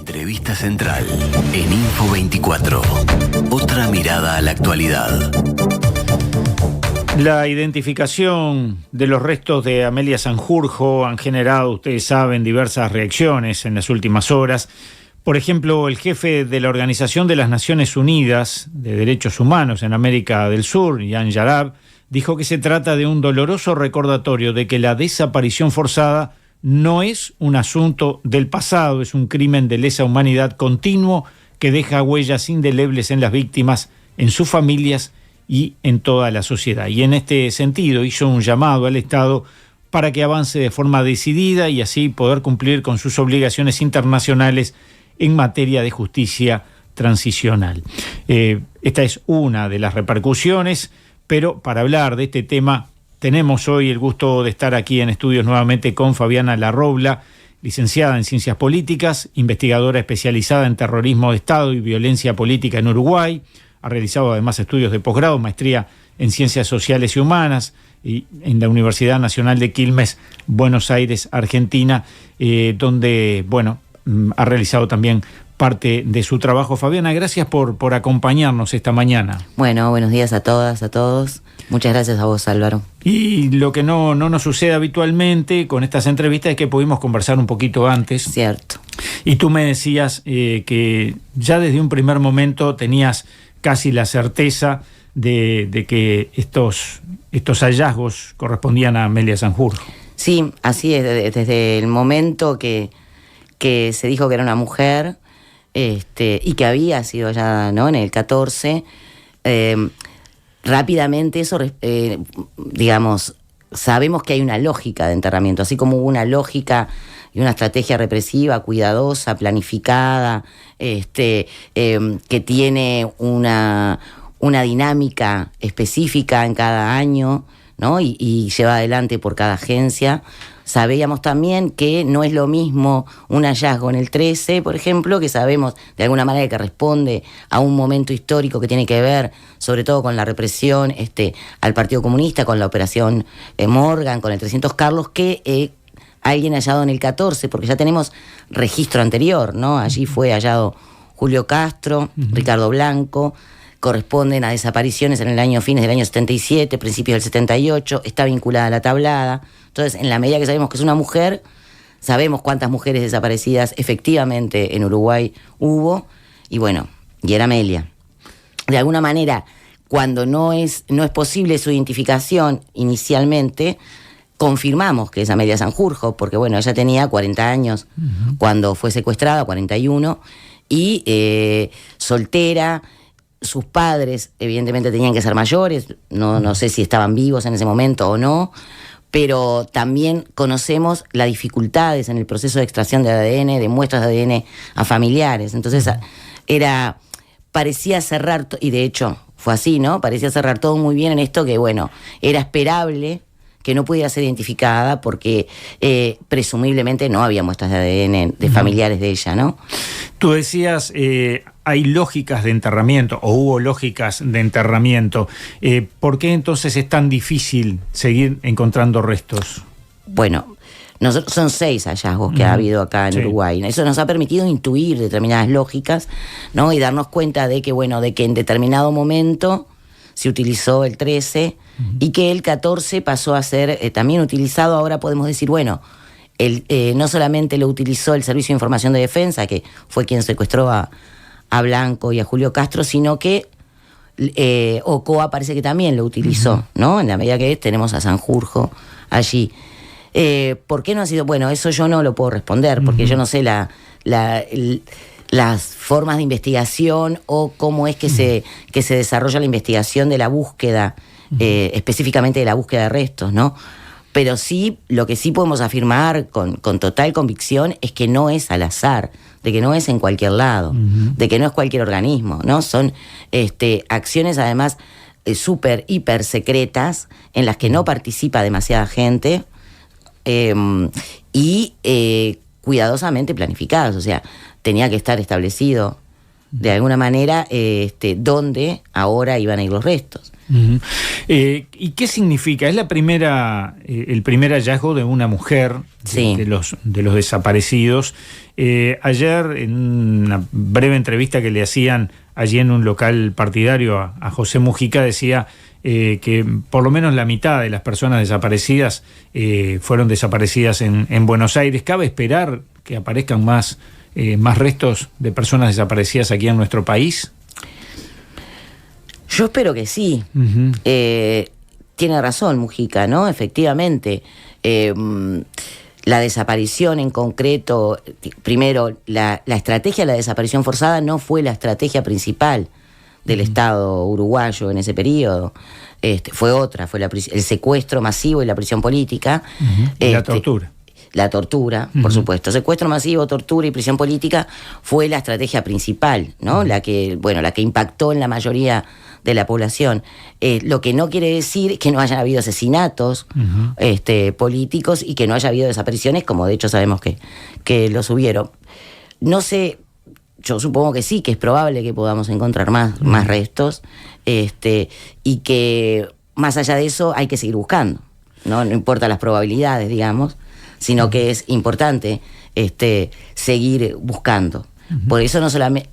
Entrevista central en Info 24. Otra mirada a la actualidad. La identificación de los restos de Amelia Sanjurjo han generado, ustedes saben, diversas reacciones en las últimas horas. Por ejemplo, el jefe de la Organización de las Naciones Unidas de Derechos Humanos en América del Sur, Jan Yarab, dijo que se trata de un doloroso recordatorio de que la desaparición forzada no es un asunto del pasado, es un crimen de lesa humanidad continuo que deja huellas indelebles en las víctimas, en sus familias y en toda la sociedad. Y en este sentido hizo un llamado al Estado para que avance de forma decidida y así poder cumplir con sus obligaciones internacionales en materia de justicia transicional. Esta es una de las repercusiones, pero para hablar de este tema tenemos hoy el gusto de estar aquí en estudios nuevamente con Fabiana Larrobla, licenciada en Ciencias Políticas, investigadora especializada en terrorismo de Estado y violencia política en Uruguay. Ha realizado además estudios de posgrado, maestría en Ciencias Sociales y Humanas y en la Universidad Nacional de Quilmes, Buenos Aires, Argentina, donde, ha realizado también parte de su trabajo. Fabiana, gracias por acompañarnos esta mañana. Bueno, buenos días a todas, a todos. Muchas gracias a vos, Álvaro. Y lo que no nos sucede habitualmente con estas entrevistas es que pudimos conversar un poquito antes. Cierto. Y tú me decías que ya desde un primer momento tenías casi la certeza de que estos hallazgos correspondían a Amelia Sanjurjo. Sí, así es. Desde el momento que se dijo que era una mujer y que había sido hallada, ¿no?, en el 14, rápidamente eso, sabemos que hay una lógica de enterramiento, así como hubo una lógica y una estrategia represiva, cuidadosa, planificada, que tiene una dinámica específica en cada año, ¿no? Y lleva adelante por cada agencia. Sabíamos también que no es lo mismo un hallazgo en el 13, por ejemplo, que sabemos de alguna manera que responde a un momento histórico que tiene que ver sobre todo con la represión al Partido Comunista, con la operación Morgan, con el 300 Carlos, que alguien hallado en el 14, porque ya tenemos registro anterior, ¿no? Allí fue hallado Julio Castro, Ricardo Blanco, corresponden a desapariciones en el año fines del año 77, principios del 78, está vinculada a la tablada. Entonces, en la medida que sabemos que es una mujer, sabemos cuántas mujeres desaparecidas efectivamente en Uruguay hubo, y era Amelia. De alguna manera, cuando no es posible su identificación inicialmente, confirmamos que es Amelia Sanjurjo, porque ella tenía 40 años cuando fue secuestrada, 41, y soltera. Sus padres evidentemente tenían que ser mayores, no sé si estaban vivos en ese momento o no, pero también conocemos las dificultades en el proceso de extracción de ADN, de muestras de ADN a familiares. Entonces parecía cerrar, y de hecho fue así, ¿no? Parecía cerrar todo muy bien en esto que, era esperable que no pudiera ser identificada porque presumiblemente no había muestras de ADN de familiares de ella, ¿no? Tú decías, hay lógicas de enterramiento, o hubo lógicas de enterramiento. ¿Por qué entonces es tan difícil seguir encontrando restos? Son 6 hallazgos que ha habido acá en Uruguay. Eso nos ha permitido intuir determinadas lógicas, ¿no? Y darnos cuenta de que en determinado momento se utilizó el 13 y que el 14 pasó a ser también utilizado. Ahora podemos decir, no solamente lo utilizó el Servicio de Información de Defensa, que fue quien secuestró a Blanco y a Julio Castro, sino que OCOA parece que también lo utilizó, ¿no? En la medida que tenemos a Sanjurjo allí. ¿Por qué no ha sido? Eso yo no lo puedo responder, porque yo no sé las formas de investigación o cómo es que se desarrolla la investigación de la búsqueda, específicamente de la búsqueda de restos, ¿no? Pero sí, lo que sí podemos afirmar con total convicción es que no es al azar, de que no es en cualquier lado, de que no es cualquier organismo, ¿no? Son acciones además súper, hiper secretas en las que no participa demasiada gente y cuidadosamente planificadas. O sea, tenía que estar establecido de alguna manera dónde ahora iban a ir los restos. Uh-huh. ¿Y qué significa? Es la primera, el primer hallazgo de una mujer Sí. de los desaparecidos. Ayer, en una breve entrevista que le hacían allí en un local partidario a José Mujica, decía que por lo menos la mitad de las personas desaparecidas fueron desaparecidas en Buenos Aires. ¿Cabe esperar que aparezcan más restos de personas desaparecidas aquí en nuestro país? Yo espero que sí. Uh-huh. Tiene razón Mujica, ¿no? Efectivamente. La desaparición en concreto, primero, la estrategia de la desaparición forzada no fue la estrategia principal del Estado uruguayo en ese periodo. Fue otra, fue el secuestro masivo y la prisión política. Uh-huh. Y la tortura. La tortura, por supuesto. Secuestro masivo, tortura y prisión política fue la estrategia principal, ¿no? La que impactó en la mayoría de la población. Lo que no quiere decir que no haya habido asesinatos políticos y que no haya habido desapariciones, como de hecho sabemos que los hubieron. No sé, yo supongo que sí, que es probable que podamos encontrar más restos, y que más allá de eso hay que seguir buscando, ¿no? No importa las probabilidades, digamos, sino que es importante seguir buscando. Por eso no solamente,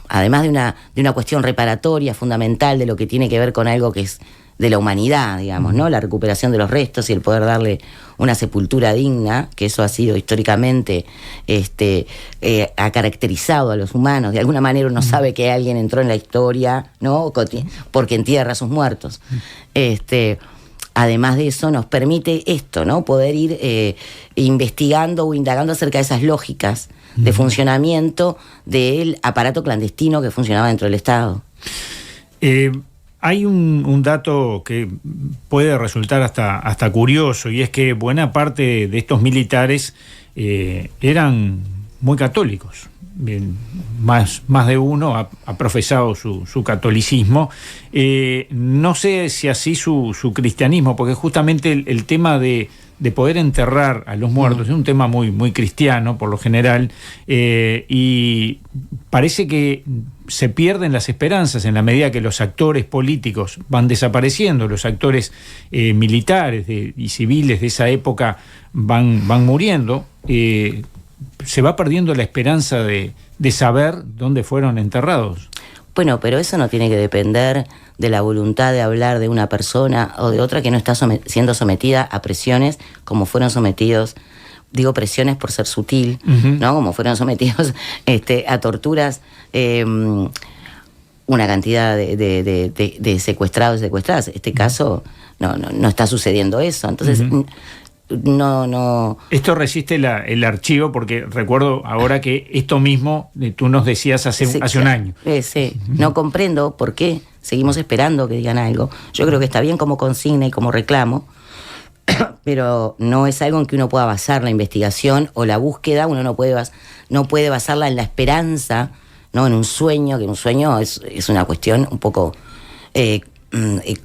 además de una cuestión reparatoria fundamental de lo que tiene que ver con algo que es de la humanidad, digamos, ¿no? La recuperación de los restos y el poder darle una sepultura digna, que eso ha sido históricamente, ha caracterizado a los humanos. De alguna manera uno sabe que alguien entró en la historia, ¿no? Porque entierra a sus muertos. Además de eso, nos permite esto, ¿no? Poder ir investigando o indagando acerca de esas lógicas de funcionamiento del aparato clandestino que funcionaba dentro del Estado. Hay un dato que puede resultar hasta curioso, y es que buena parte de estos militares eran muy católicos. Bien, más de uno ha profesado su catolicismo. No sé si así su cristianismo, porque justamente el tema de poder enterrar a los muertos es un tema muy cristiano por lo general, y parece que se pierden las esperanzas en la medida que los actores políticos van desapareciendo, los actores militares y civiles de esa época van muriendo. Se va perdiendo la esperanza de saber dónde fueron enterrados. Bueno, pero eso no tiene que depender de la voluntad de hablar de una persona o de otra que no está siendo sometida a presiones como fueron sometidos, digo presiones por ser sutil, ¿no? Como fueron sometidos a torturas una cantidad de secuestrados y secuestradas. En este caso no está sucediendo eso. Entonces... No. Esto resiste el archivo, porque recuerdo ahora que esto mismo tú nos decías hace un año. Sí. No comprendo por qué seguimos esperando que digan algo. Yo creo que está bien como consigna y como reclamo, pero no es algo en que uno pueda basar la investigación o la búsqueda. Uno no puede basarla en la esperanza, ¿no? En un sueño, que un sueño es una cuestión un poco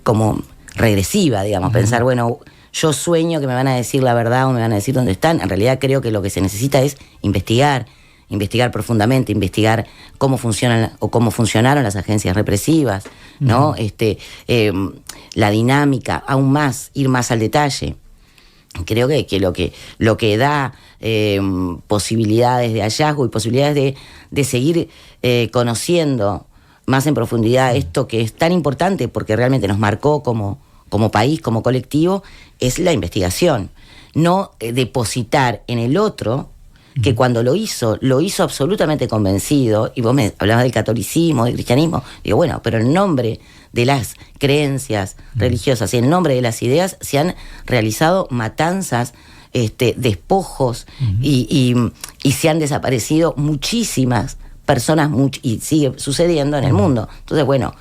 como regresiva, digamos. Pensar, bueno, yo sueño que me van a decir la verdad o me van a decir dónde están. En realidad creo que lo que se necesita es investigar profundamente, investigar cómo funcionan o cómo funcionaron las agencias represivas, ¿no? La dinámica, aún más, ir más al detalle. Creo que lo que da posibilidades de hallazgo y posibilidades de seguir conociendo más en profundidad esto que es tan importante porque realmente nos marcó como país, como colectivo, es la investigación. No depositar en el otro, que cuando lo hizo absolutamente convencido, y vos me hablabas del catolicismo, del cristianismo, digo, bueno, pero en nombre de las creencias religiosas y en nombre de las ideas se han realizado matanzas, despojos, y se han desaparecido muchísimas personas, y sigue sucediendo en el mundo. Entonces, bueno,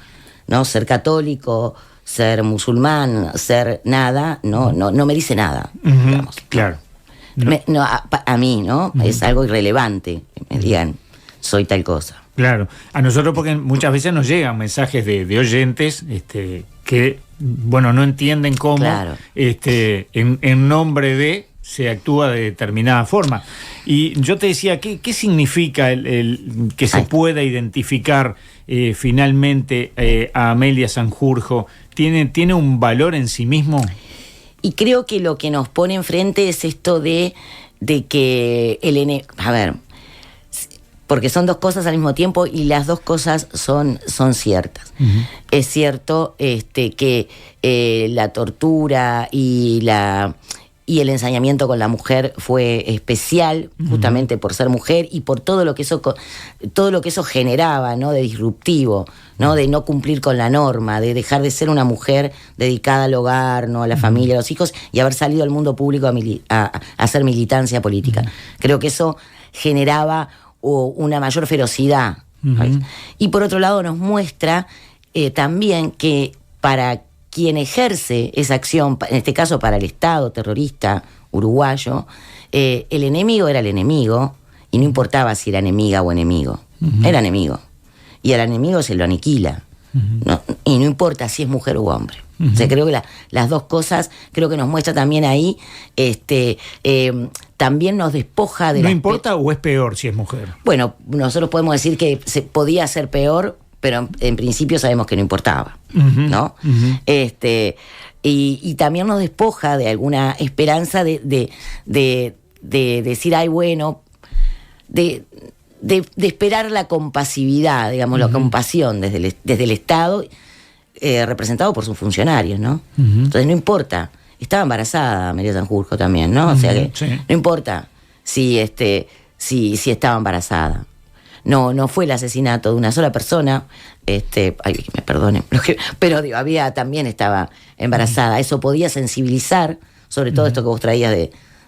no ser católico, ser musulmán, ser nada, no me dice nada, digamos. Claro. A mí, ¿no? Es algo irrelevante que me digan, soy tal cosa. Claro. A nosotros, porque muchas veces nos llegan mensajes de oyentes que, bueno, no entienden cómo, claro, en nombre de se actúa de determinada forma. Y yo te decía, ¿qué significa el que se pueda identificar finalmente a Amelia Sanjurjo, tiene un valor en sí mismo. Y creo que lo que nos pone enfrente es esto de que a ver, porque son dos cosas al mismo tiempo y las dos cosas son ciertas. Uh-huh. Es cierto que la tortura y el ensañamiento con la mujer fue especial, uh-huh, justamente por ser mujer y por todo lo que eso generaba, ¿no? De disruptivo, ¿no? De no cumplir con la norma, de dejar de ser una mujer dedicada al hogar, ¿no? A la familia, a los hijos, y haber salido al mundo público a hacer militancia política. Uh-huh. Creo que eso generaba una mayor ferocidad. Uh-huh. Y por otro lado nos muestra también que para quien ejerce esa acción, en este caso para el Estado terrorista uruguayo, el enemigo era el enemigo y no importaba si era enemiga o enemigo. Uh-huh. Era enemigo. Y al enemigo se lo aniquila. Uh-huh. ¿No? Y no importa si es mujer u hombre. Uh-huh. O sea, creo que las dos cosas, creo que nos muestra también ahí, también nos despoja de... ¿No importa o es peor si es mujer? Bueno, nosotros podemos decir que podía ser peor, pero en principio sabemos que no importaba, uh-huh, ¿no? Uh-huh. Y también nos despoja de alguna esperanza de decir, ay, bueno, de esperar la compasividad, digamos, uh-huh, la compasión desde el Estado, representado por sus funcionarios, ¿no? Uh-huh. Entonces no importa, estaba embarazada Amelia Sanjurjo también, ¿no? O sea que sí, no importa si estaba embarazada. No fue el asesinato de una sola persona, ay, que me perdonen, pero digo, también estaba embarazada. Eso podía sensibilizar, sobre todo, uh-huh, esto que vos traías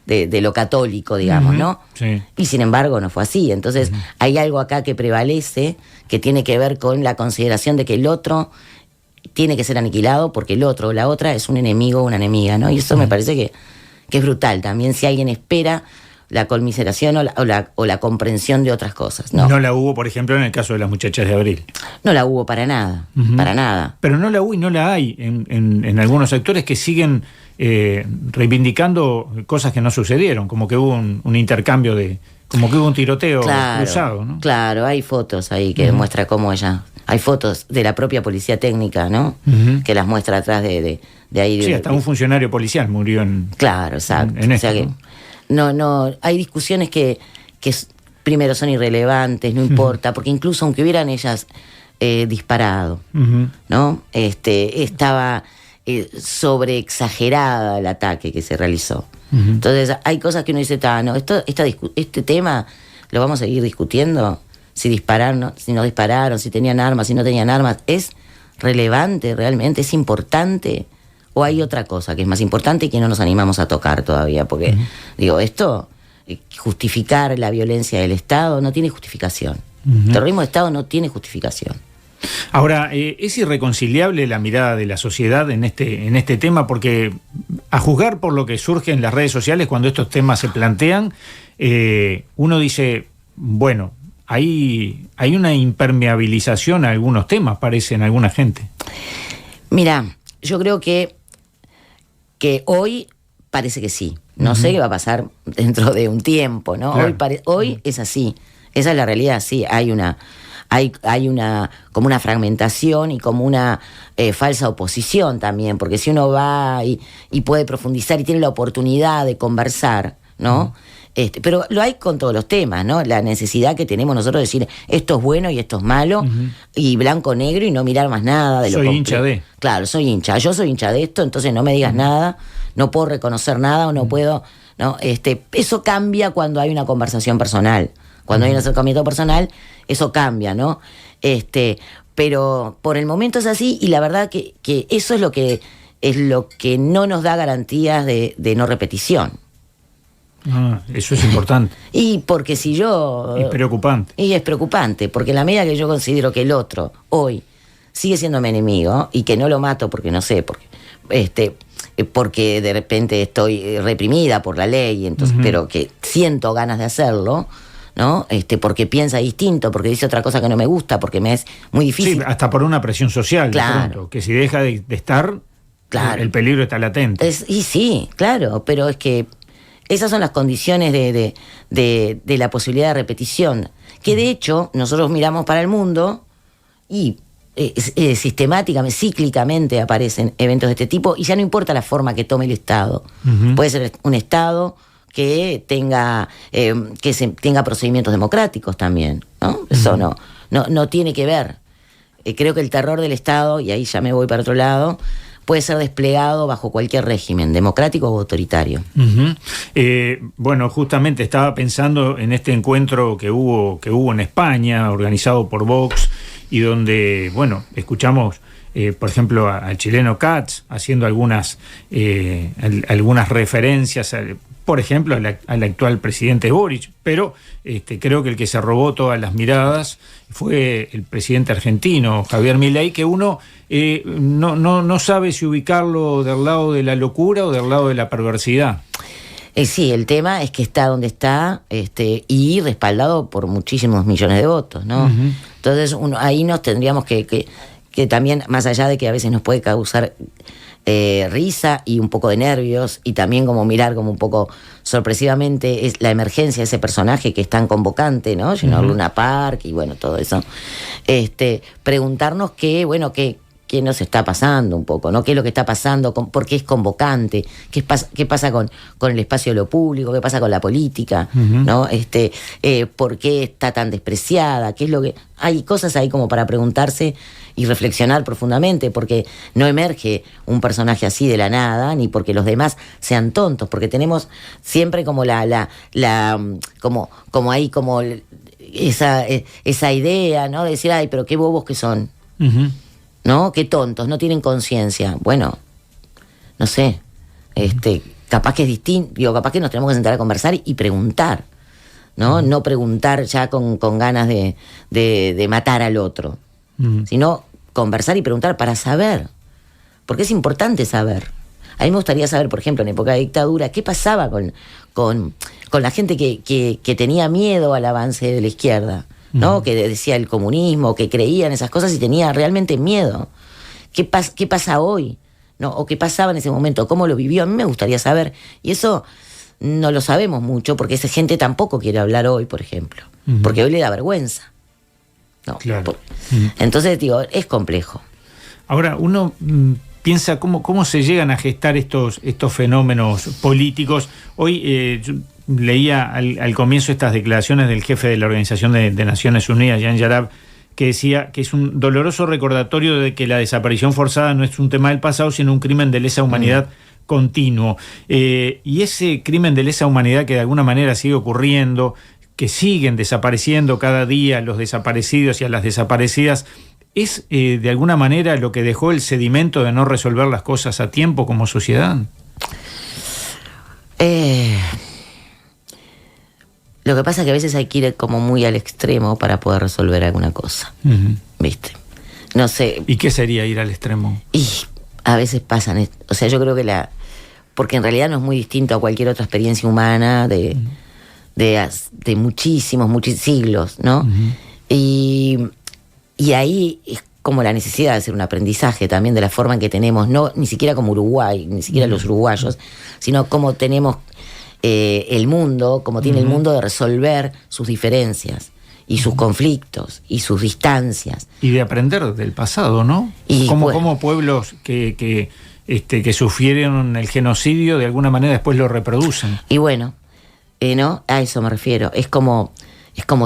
de lo católico, digamos, uh-huh, ¿no? Sí. Y sin embargo no fue así. Entonces, uh-huh, hay algo acá que prevalece, que tiene que ver con la consideración de que el otro tiene que ser aniquilado porque el otro o la otra es un enemigo o una enemiga, ¿no? Y eso, uh-huh, me parece que es brutal. También si alguien espera la conmiseración o la comprensión de otras cosas, ¿no? No la hubo, por ejemplo, en el caso de las muchachas de Abril. No la hubo para nada, uh-huh, para nada. Pero no la hubo y no la hay en algunos sectores que siguen reivindicando cosas que no sucedieron, como que hubo un intercambio como que hubo un tiroteo, claro, cruzado, ¿no? Claro, hay fotos ahí que, uh-huh, muestra cómo ella... Hay fotos de la propia policía técnica, ¿no? Uh-huh. Que las muestra atrás de ahí. Sí, hasta un funcionario policial murió en... Claro, exacto. En esto, o sea que no, hay discusiones que primero son irrelevantes, no importa, uh-huh, porque incluso aunque hubieran ellas disparado, uh-huh, ¿no? Estaba sobreexagerada el ataque que se realizó. Uh-huh. Entonces hay cosas que uno dice, no, este tema lo vamos a seguir discutiendo. Si dispararon, si no dispararon, si tenían armas, si no tenían armas, ¿es relevante realmente? ¿Es importante? ¿O hay otra cosa que es más importante y que no nos animamos a tocar todavía? Porque, uh-huh, digo, justificar la violencia del Estado no tiene justificación. Uh-huh. El terrorismo de Estado no tiene justificación. Ahora, ¿es irreconciliable la mirada de la sociedad en este tema? Porque a juzgar por lo que surge en las redes sociales cuando estos temas se plantean, uno dice, bueno, hay una impermeabilización a algunos temas, parece, en alguna gente. Mira, yo creo que hoy parece que sí. No, uh-huh, sé qué va a pasar dentro de un tiempo, ¿no? Claro. Hoy es así. Esa es la realidad, sí. Hay como una fragmentación y como una falsa oposición también, porque si uno va y puede profundizar y tiene la oportunidad de conversar, ¿no? Uh-huh. Pero lo hay con todos los temas, ¿no? La necesidad que tenemos nosotros de decir esto es bueno y esto es malo, uh-huh, y blanco-negro y no mirar más nada de lo Soy hincha de. Claro, yo soy hincha de esto, entonces no me digas, uh-huh, nada, no puedo reconocer nada o no, uh-huh, puedo, ¿no? Eso cambia cuando hay una conversación personal. Cuando, uh-huh, hay un acercamiento personal, eso cambia, ¿no? Pero por el momento es así y la verdad que eso es lo que no nos da garantías de no repetición. Eso es importante. Y porque si yo... Es preocupante. Y es preocupante, porque en la medida que yo considero que el otro hoy sigue siendo mi enemigo y que no lo mato porque no sé, porque de repente estoy reprimida por la ley, entonces, uh-huh, pero que siento ganas de hacerlo, ¿no? Porque piensa distinto, porque dice otra cosa que no me gusta, porque me es muy difícil. Sí, hasta por una presión social, claro, de pronto, que si deja de estar, claro, el peligro está latente. Y sí, claro, pero es que esas son las condiciones de la posibilidad de repetición, que de hecho nosotros miramos para el mundo y sistemáticamente, cíclicamente aparecen eventos de este tipo y ya no importa la forma que tome el Estado. Puede ser un Estado que tenga tenga procedimientos democráticos también, ¿no? Eso no tiene que ver. Creo que el terror del Estado, y ahí ya me voy para otro lado, puede ser desplegado bajo cualquier régimen, democrático o autoritario. Bueno, justamente estaba pensando en este encuentro que hubo en España, organizado por Vox, y donde, bueno, escuchamos, por ejemplo, al chileno Katz haciendo algunas referencias, por ejemplo, al actual presidente Boric, pero creo que el que se robó todas las miradas fue el presidente argentino, Javier Milei, que uno no sabe si ubicarlo del lado de la locura o del lado de la perversidad. Sí, el tema es que está donde está y respaldado por muchísimos millones de votos, ¿no? Entonces ahí nos tendríamos que también, más allá de que a veces nos puede causar risa y un poco de nervios, y también como mirar como un poco sorpresivamente es la emergencia de ese personaje que es tan convocante, ¿no? Llenó Luna Park y bueno, todo eso. Preguntarnos qué nos está pasando un poco, ¿no? ¿Qué es lo que está pasando? ¿Por qué es convocante? ¿Qué pasa con el espacio de lo público? ¿Qué pasa con la política? ¿No? ¿Por qué está tan despreciada? ¿Qué es lo que...? Hay cosas ahí como para preguntarse y reflexionar profundamente, porque no emerge un personaje así de la nada, ni porque los demás sean tontos, porque tenemos siempre como como ahí como esa idea, ¿no? De decir, ay, pero qué bobos que son. ¿No? Qué tontos, no tienen conciencia. Bueno, no sé, capaz que es distinto, capaz que nos tenemos que sentar a conversar y preguntar, ¿no? No preguntar ya con ganas de matar al otro, sino conversar y preguntar para saber, porque es importante saber. A mí me gustaría saber, por ejemplo, en época de dictadura, qué pasaba con la gente que tenía miedo al avance de la izquierda, ¿no? Que decía el comunismo, que creía en esas cosas y tenía realmente miedo. ¿Qué pasa hoy? ¿No? ¿O qué pasaba en ese momento? ¿Cómo lo vivió? A mí me gustaría saber. Y eso no lo sabemos mucho porque esa gente tampoco quiere hablar hoy, por ejemplo. Porque hoy le da vergüenza. No, claro. Entonces, digo, es complejo. Ahora, uno piensa cómo se llegan a gestar estos fenómenos políticos. Hoy yo leía al comienzo estas declaraciones del jefe de la Organización de Naciones Unidas, Jan Yarab, que decía que es un doloroso recordatorio de que la desaparición forzada no es un tema del pasado, sino un crimen de lesa humanidad continuo. Y ese crimen de lesa humanidad que de alguna manera sigue ocurriendo, que siguen desapareciendo cada día los desaparecidos y a las desaparecidas, ¿es de alguna manera lo que dejó el sedimento de no resolver las cosas a tiempo como sociedad? Lo que pasa es que a veces hay que ir como muy al extremo para poder resolver alguna cosa. ¿Viste? No sé. ¿Y qué sería ir al extremo? Y a veces pasan... O sea, yo creo que porque en realidad no es muy distinto a cualquier otra experiencia humana de muchísimos siglos, ¿no? Y ahí es como la necesidad de hacer un aprendizaje también de la forma en que tenemos, no ni siquiera como Uruguay, ni siquiera los uruguayos, sino como tenemos el mundo, como tiene el mundo de resolver sus diferencias y sus conflictos y sus distancias. Y de aprender del pasado, ¿no? Y como pueblos que sufrieron el genocidio de alguna manera después lo reproducen. Y bueno, ¿no? A eso me refiero. Es como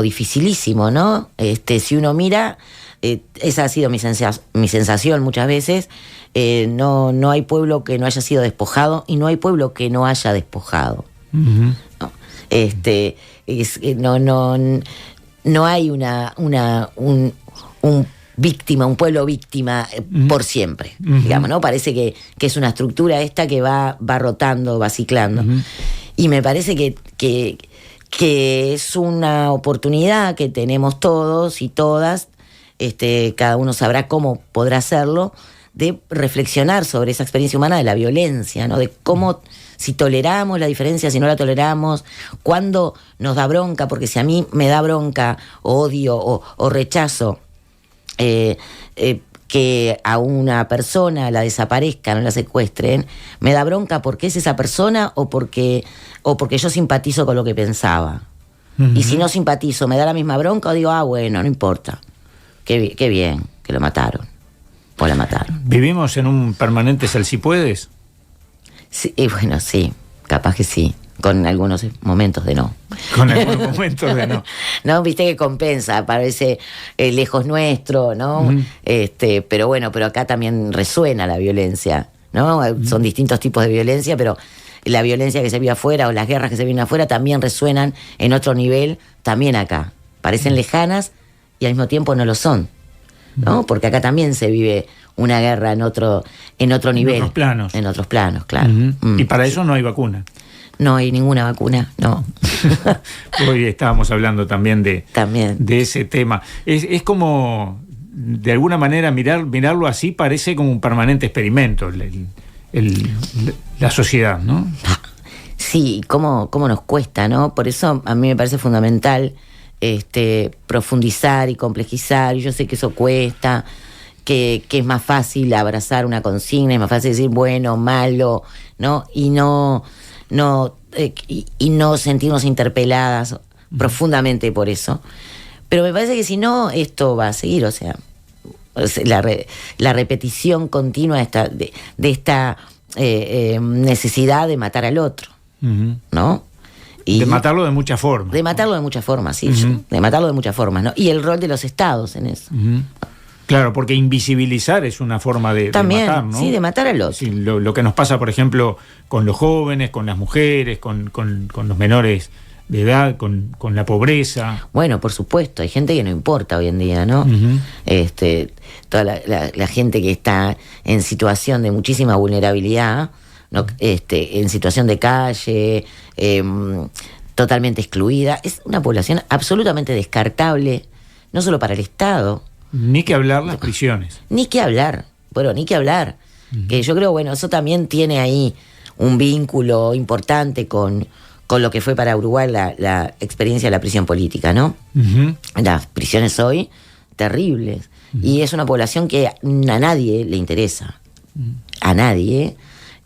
dificilísimo, ¿no? Si uno mira, esa ha sido mi sensación muchas veces. No hay pueblo que no haya sido despojado y no hay pueblo que no haya despojado. ¿No? No hay un víctima, un pueblo víctima por siempre, digamos, ¿no? Parece que es una estructura esta que va rotando, va ciclando. Y me parece que es una oportunidad que tenemos todos y todas, cada uno sabrá cómo podrá hacerlo, de reflexionar sobre esa experiencia humana de la violencia, ¿no? De cómo, si toleramos la diferencia, si no la toleramos, cuándo nos da bronca, porque si a mí me da bronca, odio o rechazo que a una persona la desaparezcan o la secuestren, me da bronca porque es esa persona o porque yo simpatizo con lo que pensaba. Y si no simpatizo, me da la misma bronca, o digo, bueno, no importa, qué bien, que lo mataron, o la mataron. ¿Vivimos en un permanente salsipuedes? Sí, bueno, sí, capaz que sí, con algunos momentos de no. Con algunos momentos de no. No, viste que compensa, parece lejos nuestro, ¿no? Uh-huh. Pero bueno, pero acá también resuena la violencia, ¿no? Uh-huh. Son distintos tipos de violencia, pero la violencia que se vive afuera o las guerras que se viven afuera también resuenan en otro nivel, también acá. Parecen lejanas y al mismo tiempo no lo son, ¿no? Porque acá también se vive una guerra en otro nivel. En otros planos. En otros planos, claro. Uh-huh. Y para eso no hay vacuna. No hay ninguna vacuna, no. Hoy estábamos hablando también de ese tema. Es como, de alguna manera, mirarlo así parece como un permanente experimento, la sociedad, ¿no? Sí, cómo nos cuesta, ¿no? Por eso a mí me parece fundamental profundizar y complejizar, y yo sé que eso cuesta, que es más fácil abrazar una consigna, es más fácil decir bueno, malo, ¿no? Y no sentirnos interpeladas profundamente por eso. Pero me parece que si no, esto va a seguir, o sea, la repetición continua de esta necesidad de matar al otro, uh-huh. ¿no? Y de matarlo de muchas formas. De matarlo de muchas formas, sí. Uh-huh. De matarlo de muchas formas, ¿no? Y el rol de los estados en eso. Uh-huh. Claro, porque invisibilizar es una forma de matar, ¿no? Sí, de matar al otro. Sí, lo que nos pasa, por ejemplo, con los jóvenes, con las mujeres, con los menores de edad, con la pobreza. Bueno, por supuesto, hay gente que no importa hoy en día, ¿no? Uh-huh. Toda la gente que está en situación de muchísima vulnerabilidad, ¿no? En situación de calle, totalmente excluida, es una población absolutamente descartable, no solo para el Estado. Ni que hablar las prisiones. Ni que hablar, Uh-huh. Que yo creo, bueno, eso también tiene ahí un vínculo importante con lo que fue para Uruguay la experiencia de la prisión política, ¿no? Uh-huh. Las prisiones hoy, terribles. Uh-huh. Y es una población que a nadie le interesa. Uh-huh. A nadie.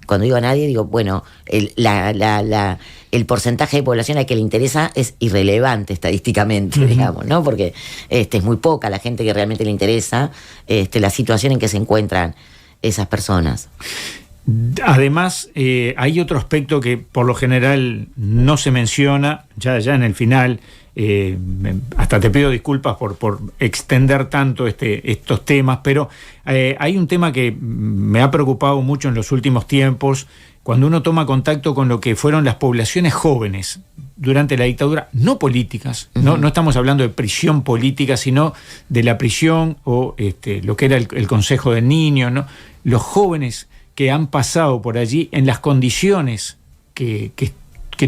Cuando digo a nadie, digo, bueno, el porcentaje de población a que le interesa es irrelevante estadísticamente, uh-huh. digamos, ¿no? Porque es muy poca la gente que realmente le interesa la situación en que se encuentran esas personas. Además, hay otro aspecto que por lo general no se menciona, ya en el final, hasta te pido disculpas por extender tanto estos temas, pero hay un tema que me ha preocupado mucho en los últimos tiempos, cuando uno toma contacto con lo que fueron las poblaciones jóvenes durante la dictadura, no políticas, uh-huh. no estamos hablando de prisión política, sino de la prisión o lo que era el Consejo del Niño, ¿no? Los jóvenes que han pasado por allí en las condiciones que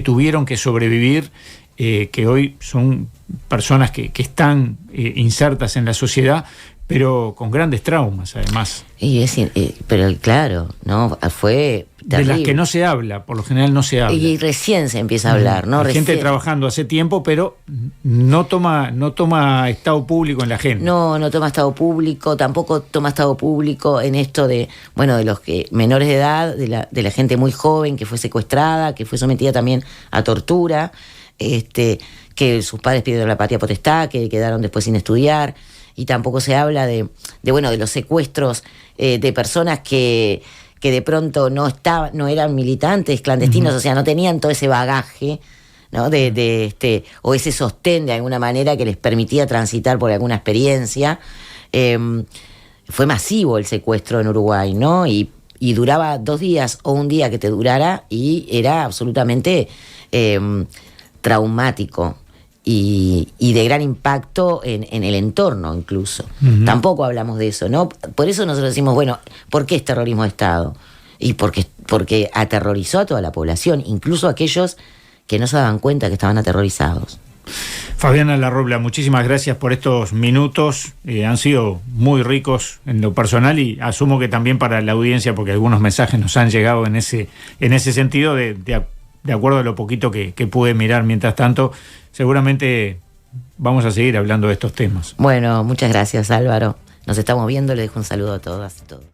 tuvieron que sobrevivir, que hoy son personas que están insertas en la sociedad, pero con grandes traumas, además. Pero claro, ¿no? Fue terrible. De las que no se habla, por lo general no se habla. Y recién se empieza a hablar, ¿no? Hay gente trabajando hace tiempo, pero no toma estado público en la gente. No toma estado público, tampoco toma estado público en esto de los que menores de edad, de la gente muy joven que fue secuestrada, que fue sometida también a tortura, que sus padres pidieron la patria potestad, que quedaron después sin estudiar. Y tampoco se habla de los secuestros de personas que de pronto no eran militantes clandestinos, uh-huh. O sea, no tenían todo ese bagaje, ¿no? O ese sostén de alguna manera que les permitía transitar por alguna experiencia. Fue masivo el secuestro en Uruguay, ¿no? Y duraba 2 días o un día que te durara y era absolutamente traumático. Y de gran impacto en el entorno incluso. Uh-huh. Tampoco hablamos de eso, ¿no? Por eso nosotros decimos, bueno, ¿por qué es terrorismo de Estado? Y porque aterrorizó a toda la población, incluso a aquellos que no se daban cuenta que estaban aterrorizados. Fabiana Larrobla, muchísimas gracias por estos minutos, han sido muy ricos en lo personal y asumo que también para la audiencia, porque algunos mensajes nos han llegado en ese sentido de acuerdo a lo poquito que pude mirar mientras tanto. Seguramente vamos a seguir hablando de estos temas. Bueno, muchas gracias, Álvaro. Nos estamos viendo, le dejo un saludo a todas y todos.